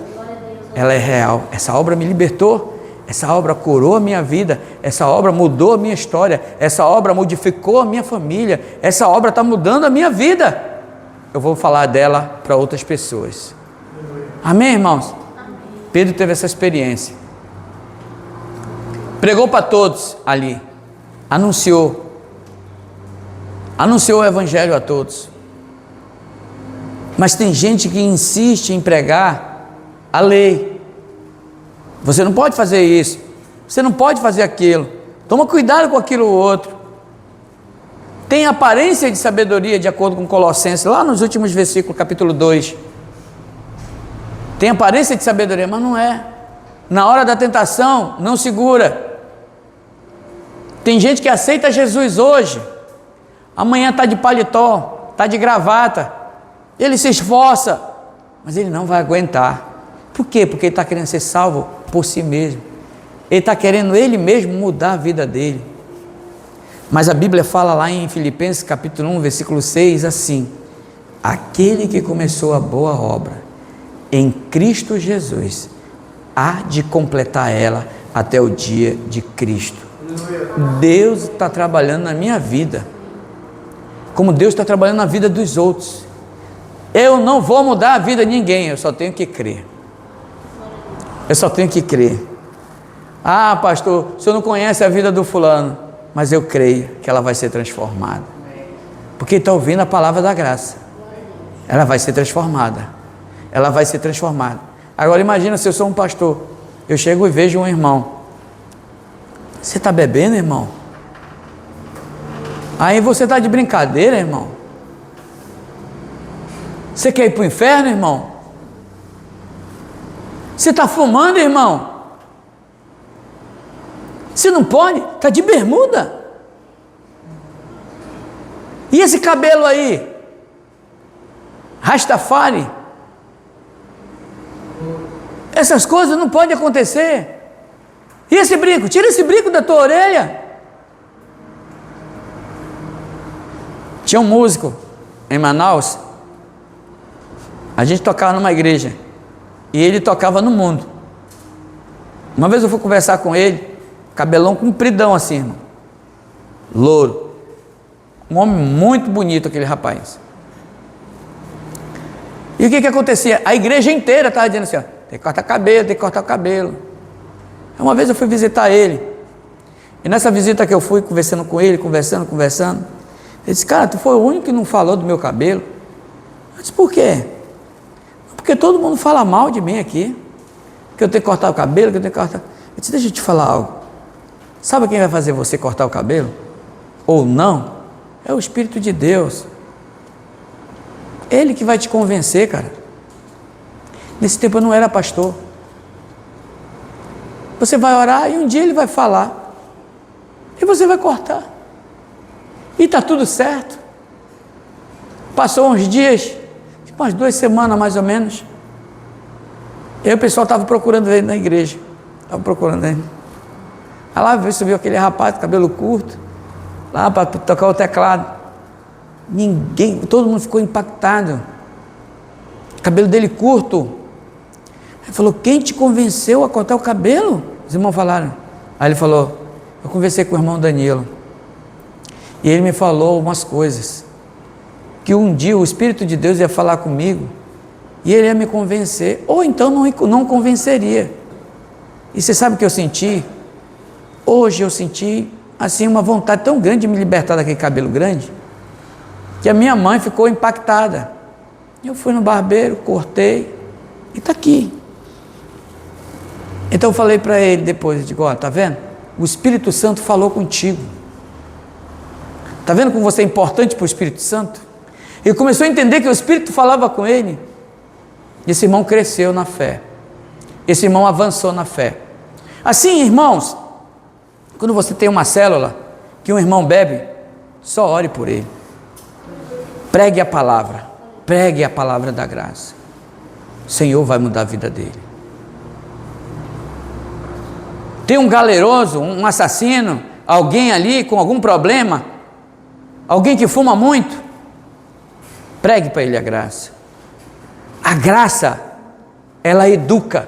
ela é real. Essa obra me libertou, essa obra curou a minha vida, essa obra mudou a minha história, essa obra modificou a minha família, essa obra está mudando a minha vida. Eu vou falar dela para outras pessoas. Amém, irmãos? Amém. Pedro teve essa experiência, pregou para todos ali, anunciou o Evangelho a todos. Mas tem gente que insiste em pregar a lei. Você não pode fazer isso, você não pode fazer aquilo, toma cuidado com aquilo ou outro. Tem aparência de sabedoria, de acordo com Colossenses, lá nos últimos versículos, capítulo 2. Tem aparência de sabedoria, mas não é. Na hora da tentação, não segura. Tem gente que aceita Jesus hoje, amanhã está de paletó, está de gravata, ele se esforça, mas ele não vai aguentar. Por quê? Porque ele está querendo ser salvo por si mesmo, ele está querendo ele mesmo mudar a vida dele. Mas a Bíblia fala lá em Filipenses capítulo 1, versículo 6, assim: aquele que começou a boa obra em Cristo Jesus há de completar ela até o dia de Cristo. Deus está trabalhando na minha vida, como Deus está trabalhando na vida dos outros. Eu não vou mudar a vida de ninguém, eu só tenho que crer. Eu só tenho que crer. Ah, pastor, o senhor não conhece a vida do fulano, mas eu creio que ela vai ser transformada, porque está ouvindo a palavra da graça. Ela vai ser transformada, ela vai ser transformada. Agora imagina se eu sou um pastor, eu chego e vejo um irmão: você está bebendo, irmão? Aí você está de brincadeira, irmão? Você quer ir para o inferno, irmão? Você está fumando, irmão? Você não pode? Está de bermuda? E esse cabelo aí? Rastafari? Essas coisas não podem acontecer. E esse brinco? Tira esse brinco da tua orelha. Tinha um músico em Manaus, a gente tocava numa igreja, e ele tocava no mundo. Uma vez eu fui conversar com ele, cabelão compridão assim, irmão, louro, um homem muito bonito, aquele rapaz. E o que acontecia? A igreja inteira estava dizendo assim: ó, tem que cortar cabelo, tem que cortar o cabelo. Uma vez eu fui visitar ele, e nessa visita que eu fui, conversando com ele, conversando, ele disse: cara, tu foi o único que não falou do meu cabelo. Eu disse: por quê? Porque todo mundo fala mal de mim aqui, que eu tenho que cortar o cabelo, que eu tenho que cortar. Eu disse: deixa eu te falar algo. Sabe quem vai fazer você cortar o cabelo? Ou não? É o Espírito de Deus. Ele que vai te convencer, cara. Nesse tempo eu não era pastor. Você vai orar e um dia ele vai falar, e você vai cortar, e está tudo certo. Passou uns dias, umas 2 semanas mais ou menos, e aí o pessoal estava procurando ele na igreja, estava procurando ele. Aí lá subiu aquele rapaz de cabelo curto, lá para tocar o teclado. Ninguém, todo mundo ficou impactado, o cabelo dele curto. Ele falou: quem te convenceu a cortar o cabelo? Os irmãos falaram. Aí ele falou: eu conversei com o irmão Danilo, e ele me falou umas coisas, que um dia o Espírito de Deus ia falar comigo, e ele ia me convencer, ou então não convenceria. E você sabe o que eu senti? Hoje eu senti, assim, uma vontade tão grande de me libertar daquele cabelo grande, que a minha mãe ficou impactada. Eu fui no barbeiro, cortei, e está aqui. Então eu falei para ele depois, eu digo, ó, tá vendo? O Espírito Santo falou contigo. Tá vendo como você é importante para o Espírito Santo? Ele começou a entender que o Espírito falava com ele. Esse irmão cresceu na fé. Esse irmão avançou na fé. Assim, irmãos, quando você tem uma célula que um irmão bebe, só ore por ele. Pregue a palavra da graça. O Senhor vai mudar a vida dele. Tem um galeroso, um assassino, alguém ali com algum problema, alguém que fuma muito, pregue para ele a graça. A graça, ela educa.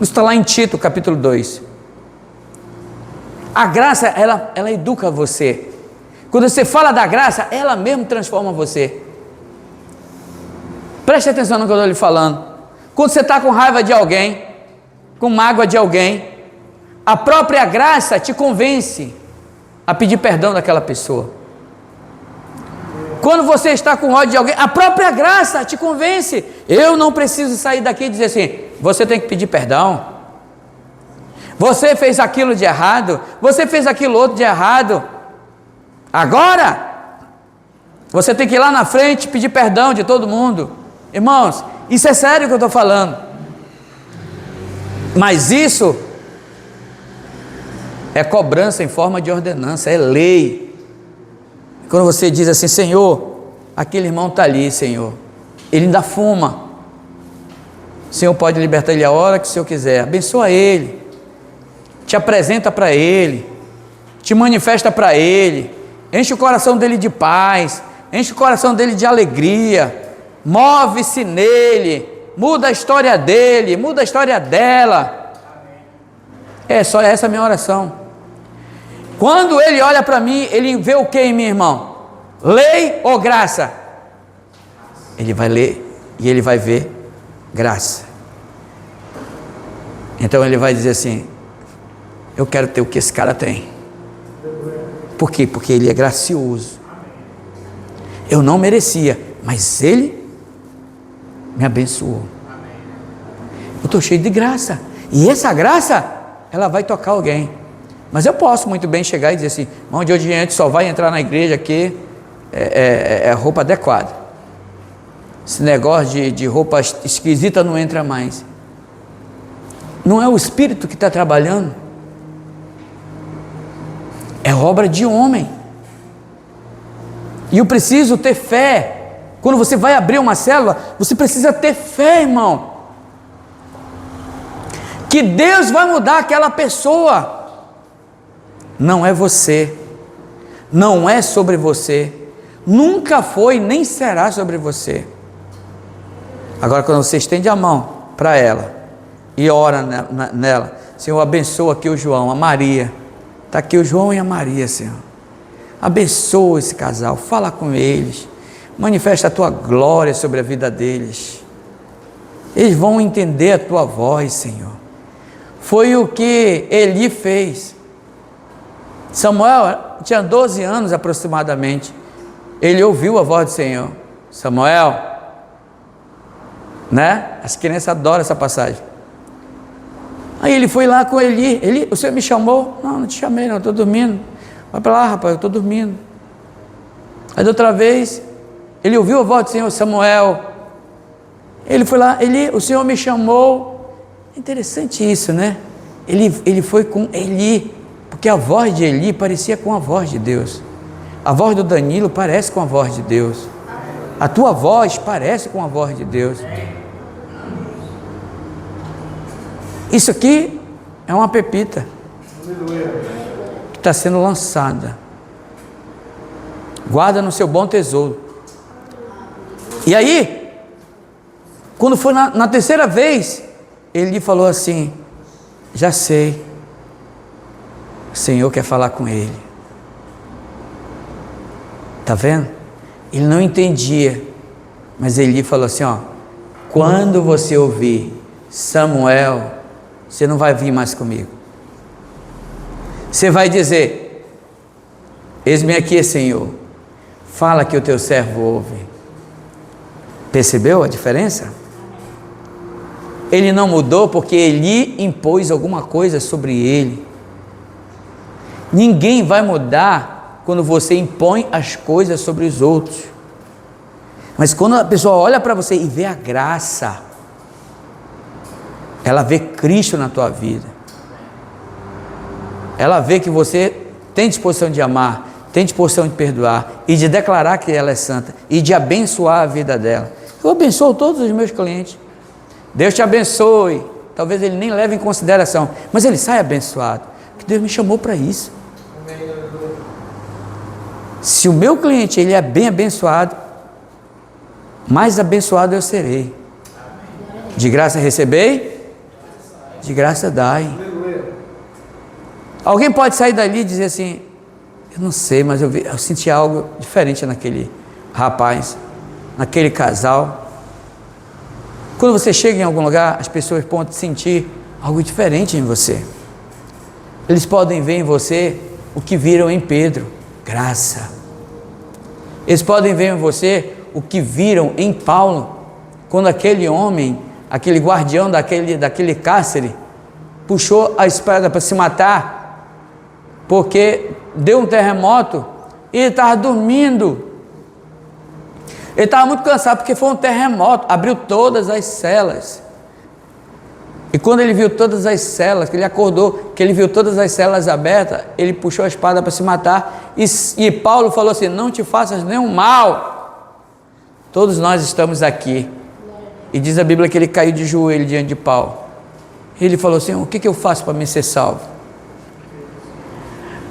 Isso está lá em Tito, capítulo 2. A graça, ela educa você. Quando você fala da graça, ela mesmo transforma você. Preste atenção no que eu estou lhe falando. Quando você está com raiva de alguém, com mágoa de alguém, a própria graça te convence a pedir perdão daquela pessoa. Quando você está com ódio de alguém, a própria graça te convence. Eu não preciso sair daqui e dizer assim, você tem que pedir perdão. Você fez aquilo de errado, você fez aquilo outro de errado. Agora, você tem que ir lá na frente pedir perdão de todo mundo. Irmãos, isso é sério que eu estou falando. Mas isso é cobrança em forma de ordenança, é lei. Quando você diz assim, Senhor, aquele irmão está ali, Senhor, ele ainda fuma. O Senhor pode libertar ele a hora que o Senhor quiser. Abençoa ele, te apresenta para ele, te manifesta para ele, enche o coração dele de paz, enche o coração dele de alegria, move-se nele, muda a história dele, muda a história dela. É só essa a minha oração. Quando ele olha para mim, ele vê o que em mim, irmão? Lei ou graça? Ele vai ler e ele vai ver graça. Então ele vai dizer assim, eu quero ter o que esse cara tem. Por quê? Porque ele é gracioso. Eu não merecia, mas ele me abençoou. Eu estou cheio de graça. E essa graça, ela vai tocar alguém. Mas eu posso muito bem chegar e dizer assim, irmão, de hoje em diante só vai entrar na igreja aqui roupa adequada. Esse negócio de roupa esquisita não entra mais. Não é o Espírito que está trabalhando. É obra de homem. E eu preciso ter fé. Quando você vai abrir uma célula, você precisa ter fé, irmão. Que Deus vai mudar aquela pessoa. Não é você. Não é sobre você. Nunca foi, nem será sobre você. Agora, quando você estende a mão para ela e ora nela, Senhor, abençoa aqui o João, a Maria. Está aqui o João e a Maria, Senhor. Abençoa esse casal, fala com eles, manifesta a tua glória sobre a vida deles. Eles vão entender a tua voz, Senhor. Foi o que Eli fez. Samuel tinha 12 anos aproximadamente. Ele ouviu a voz do Senhor. Samuel, né? As crianças adoram essa passagem. Aí ele foi lá com Eli. Eli, o Senhor me chamou? Não, não te chamei, não, estou dormindo. Vai para lá, rapaz, eu estou dormindo. Aí da outra vez, ele ouviu a voz do Senhor, Samuel. Ele foi lá, Eli, o Senhor me chamou. Interessante isso, né? Ele foi com Eli, porque a voz de Eli parecia com a voz de Deus. A voz do Danilo parece com a voz de Deus. A tua voz parece com a voz de Deus. Isso aqui é uma pepita que está sendo lançada. Guarda no seu bom tesouro. E aí, quando foi na terceira vez, ele falou assim, já sei, o Senhor quer falar com ele. Está vendo? Ele não entendia, mas Eli falou assim, ó, quando você ouvir Samuel, você não vai vir mais comigo. Você vai dizer: eis-me aqui, Senhor, fala que o teu servo ouve. Percebeu a diferença? Ele não mudou porque ele impôs alguma coisa sobre ele. Ninguém vai mudar quando você impõe as coisas sobre os outros. Mas quando a pessoa olha para você e vê a graça, ela vê Cristo na tua vida. Ela vê que você tem disposição de amar, tem disposição de perdoar e de declarar que ela é santa e de abençoar a vida dela. Eu abençoo todos os meus clientes. Deus te abençoe. Talvez ele nem leve em consideração, mas ele sai abençoado, porque Deus me chamou para isso. Se o meu cliente ele é bem abençoado, mais abençoado eu serei. De graça recebei, de graça dai. Alguém pode sair dali e dizer assim: eu não sei, mas eu senti algo diferente naquele rapaz, naquele casal. Quando você chega em algum lugar, as pessoas podem sentir algo diferente em você. Eles podem ver em você o que viram em Pedro: graça. Eles podem ver em você o que viram em Paulo, quando aquele homem, aquele guardião daquele cárcere, puxou a espada para se matar, porque deu um terremoto e ele estava dormindo. Ele estava muito cansado porque foi um terremoto, abriu todas as celas. E quando ele viu todas as celas, que ele acordou, que ele viu todas as celas abertas, ele puxou a espada para se matar. E Paulo falou assim: não te faças nenhum mal. Todos nós estamos aqui. E diz a Bíblia que ele caiu de joelho diante de Paulo. Ele falou assim: o que eu faço para me ser salvo?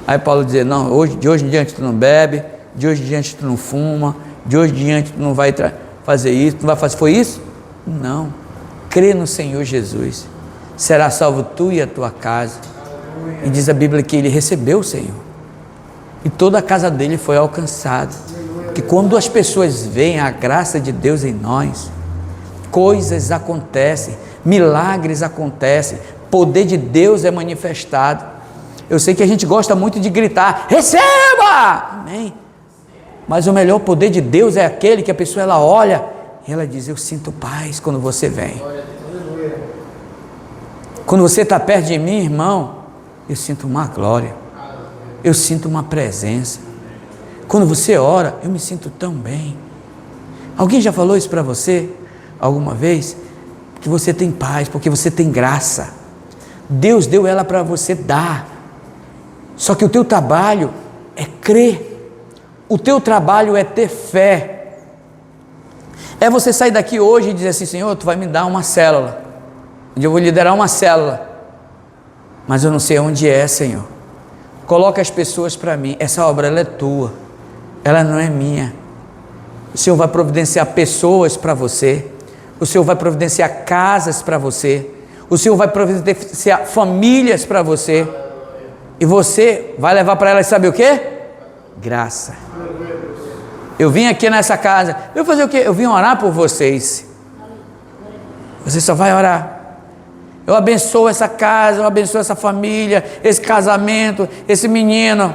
Aí Paulo dizia: não, de hoje em diante tu não bebe, de hoje em diante tu não fuma, de hoje em diante tu não vai fazer isso, tu não vai fazer. Foi isso? Não. Crê no Senhor Jesus, será salvo tu e a tua casa. E diz a Bíblia que ele recebeu o Senhor, e toda a casa dele foi alcançada. Que quando as pessoas veem a graça de Deus em nós, coisas acontecem, milagres acontecem, poder de Deus é manifestado. Eu sei que a gente gosta muito de gritar: receba! Amém. Mas o melhor poder de Deus é aquele que a pessoa ela olha e ela diz: eu sinto paz quando você vem. Quando você está perto de mim, irmão, eu sinto uma glória, eu sinto uma presença. Quando você ora, eu me sinto tão bem. Alguém já falou isso para você alguma vez? Que você tem paz, porque você tem graça. Deus deu ela para você dar. Só que o teu trabalho é crer. O teu trabalho é ter fé. É você sair daqui hoje e dizer assim: Senhor, tu vai me dar uma célula, onde eu vou liderar uma célula, mas eu não sei onde é, Senhor. Coloca as pessoas para mim. Essa obra ela é tua, ela não é minha. O Senhor vai providenciar pessoas para você, o Senhor vai providenciar casas para você, o Senhor vai providenciar famílias para você, e você vai levar para elas, sabe o que? Graça. Eu vim aqui nessa casa, eu vou fazer o quê? Eu vim orar por vocês. Você só vai orar. Eu abençoo essa casa, eu abençoo essa família, esse casamento, esse menino.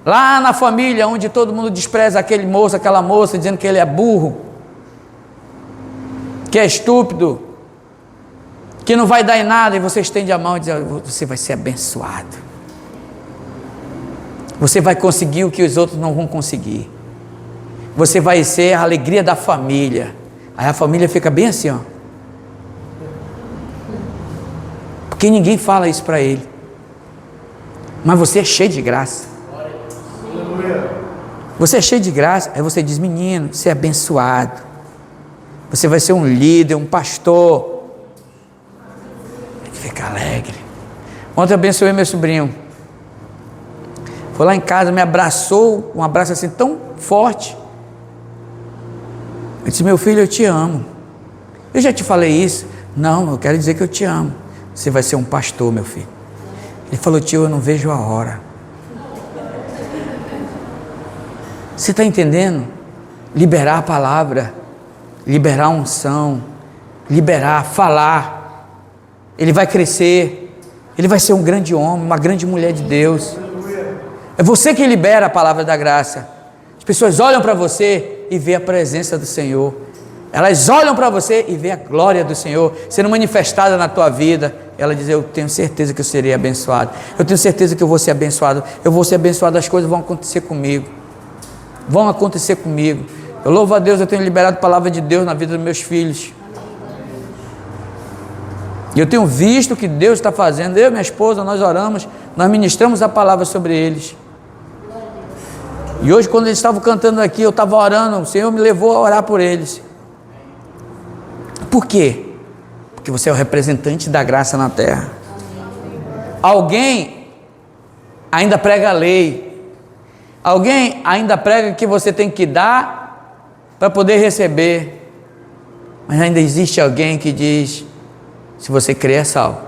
Lá na família, onde todo mundo despreza aquele moço, aquela moça, dizendo que ele é burro, que é estúpido, que não vai dar em nada, e você estende a mão e diz: você vai ser abençoado. Você vai conseguir o que os outros não vão conseguir. Você vai ser a alegria da família. Aí a família fica bem assim, ó. Porque ninguém fala isso para ele. Mas você é cheio de graça. Você é cheio de graça. Aí você diz: menino, você é abençoado. Você vai ser um líder, um pastor. Fica alegre. Ontem eu abençoei meu sobrinho. Foi lá em casa, me abraçou, um abraço assim tão forte. Eu disse: meu filho, eu te amo. Eu já te falei isso? Não, eu quero dizer que eu te amo. Você vai ser um pastor, meu filho. Ele falou: tio, eu não vejo a hora. Você está entendendo? Liberar a palavra, liberar a unção, liberar, falar. ele vai crescer, ele vai ser um grande homem, uma grande mulher de Deus. É você que libera a palavra da graça. As pessoas olham para você e vê a presença do Senhor. Elas olham para você e vê a glória do Senhor sendo manifestada na tua vida. Ela diz: eu tenho certeza que eu serei abençoado. Eu tenho certeza que eu vou ser abençoado. Eu vou ser abençoado, as coisas vão acontecer comigo. Vão acontecer comigo. Eu louvo a Deus, eu tenho liberado a palavra de Deus na vida dos meus filhos. E eu tenho visto o que Deus está fazendo. Eu e minha esposa, nós oramos, nós ministramos a palavra sobre eles. E hoje, quando eles estavam cantando aqui, eu estava orando, o Senhor me levou a orar por eles. Por quê? Porque você é o representante da graça na terra. Alguém ainda prega a lei. Alguém ainda prega que você tem que dar para poder receber. Mas ainda existe alguém que diz: se você crer, é salvo.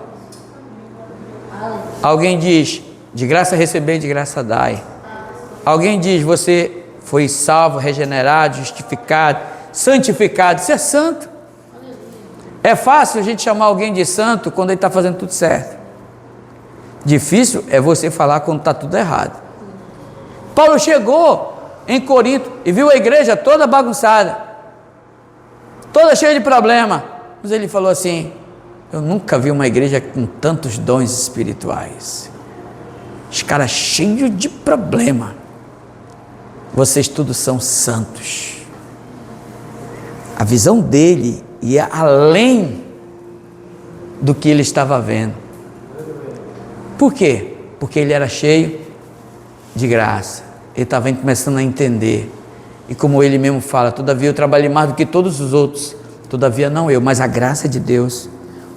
Alguém diz: de graça receber, de graça dai. Alguém diz: você foi salvo, regenerado, justificado, santificado. Você é santo. É fácil a gente chamar alguém de santo quando ele está fazendo tudo certo. Difícil é você falar quando está tudo errado. Paulo chegou em Corinto e viu a igreja toda bagunçada, toda cheia de problema. Mas ele falou assim: eu nunca vi uma igreja com tantos dons espirituais. Os caras cheios de problema. Vocês todos são santos. A visão dele ia além do que ele estava vendo. Por quê? Porque ele era cheio de graça. Ele estava começando a entender. E como ele mesmo fala: todavia eu trabalhei mais do que todos os outros. Todavia não eu, mas a graça de Deus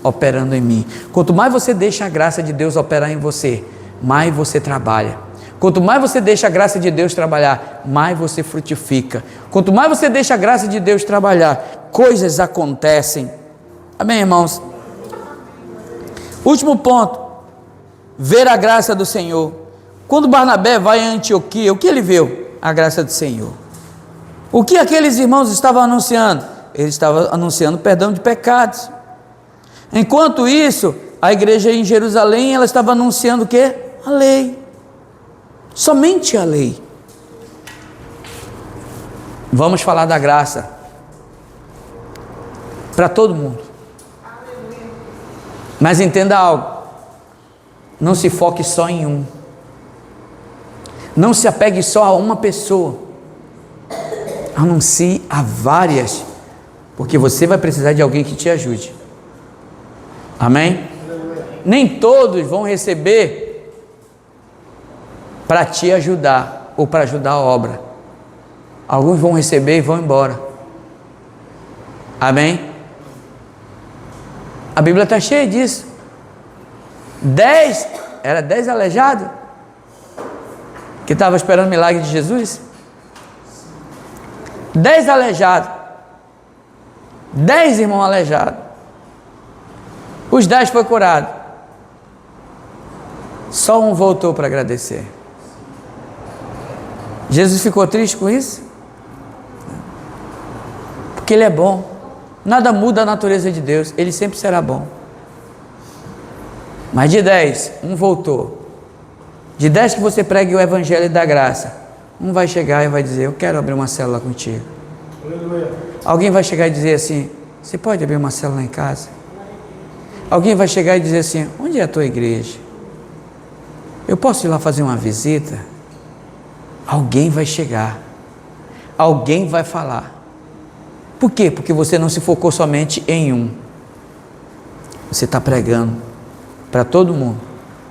operando em mim. Quanto mais você deixa a graça de Deus operar em você, mais você trabalha. Quanto mais você deixa a graça de Deus trabalhar, mais você frutifica. Quanto mais você deixa a graça de Deus trabalhar, coisas acontecem. Amém, irmãos? Último ponto: ver a graça do Senhor. Quando Barnabé vai a Antioquia, o que ele viu? A graça do Senhor. O que aqueles irmãos estavam anunciando? Eles estavam anunciando perdão de pecados. Enquanto isso, a igreja em Jerusalém, ela estava anunciando o quê? A lei. Somente a lei. Vamos falar da graça para todo mundo. Mas entenda algo: não se foque só em um. Não se apegue só a uma pessoa. Anuncie a várias, porque você vai precisar de alguém que te ajude. Amém? Nem todos vão receber para te ajudar ou para ajudar a obra. Alguns vão receber e vão embora. Amém? A Bíblia está cheia disso. 10 aleijados que estavam esperando o milagre de Jesus. 10 aleijados. 10 irmãos aleijados. Os 10 foi curado. Só um voltou para agradecer. Jesus ficou triste com isso? Porque Ele é bom. Nada muda a natureza de Deus. Ele sempre será bom. Mas de 10, um voltou. De 10 que você pregue o Evangelho da Graça, um vai chegar e vai dizer: eu quero abrir uma célula contigo. Aleluia. Alguém vai chegar e dizer assim: você pode abrir uma célula em casa? Alguém vai chegar e dizer assim: onde é a tua igreja? Eu posso ir lá fazer uma visita? Alguém vai chegar. Alguém vai falar. Por quê? Porque você não se focou somente em um. Você está pregando para todo mundo.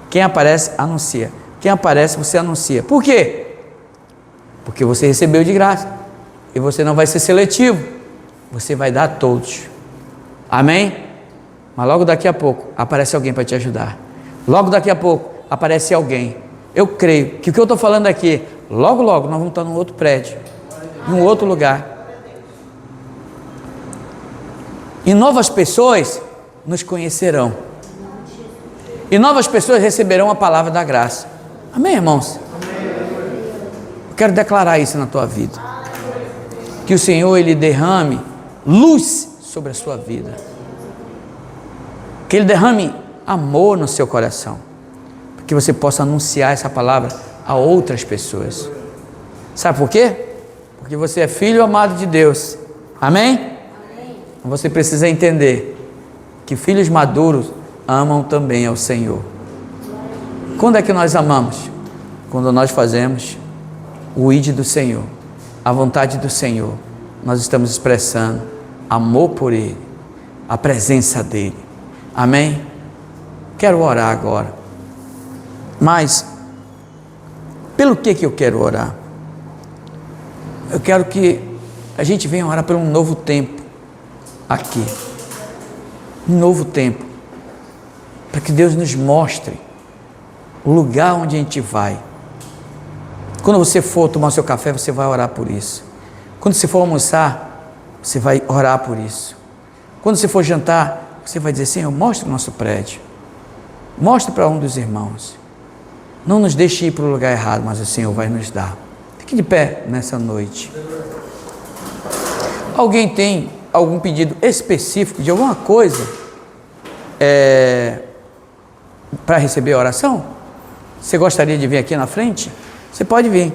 Quem aparece, anuncia. Quem aparece, você anuncia. Por quê? Porque você recebeu de graça. E você não vai ser seletivo. Você vai dar a todos. Amém? Mas logo daqui a pouco aparece alguém para te ajudar. Logo daqui a pouco aparece alguém. Eu creio que o que eu estou falando aqui, logo nós vamos estar num outro prédio, em um outro lugar. E novas pessoas nos conhecerão. E novas pessoas receberão a palavra da graça. Amém, irmãos? Eu quero declarar isso na tua vida. Que o Senhor, Ele derrame luz sobre a sua vida. Que Ele derrame amor no seu coração, para que você possa anunciar essa palavra a outras pessoas. Sabe por quê? Porque você é filho amado de Deus. Amém? Amém. Você precisa entender que filhos maduros amam também ao Senhor. Quando é que nós amamos? Quando nós fazemos o ide do Senhor, a vontade do Senhor. Nós estamos expressando amor por Ele, a presença dEle. Amém? Quero orar agora. Mas, pelo que eu quero orar? Eu quero que a gente venha orar por um novo tempo aqui. Um novo tempo. Para que Deus nos mostre o lugar onde a gente vai. Quando você for tomar seu café, você vai orar por isso. Quando você for almoçar, você vai orar por isso. Quando você for jantar, você vai dizer: Senhor, mostra o nosso prédio. Mostra para um dos irmãos. Não nos deixe ir para o lugar errado, mas o Senhor vai nos dar. Fique de pé nessa noite. Alguém tem algum pedido específico de alguma coisa para receber a oração? Você gostaria de vir aqui na frente? Você pode vir.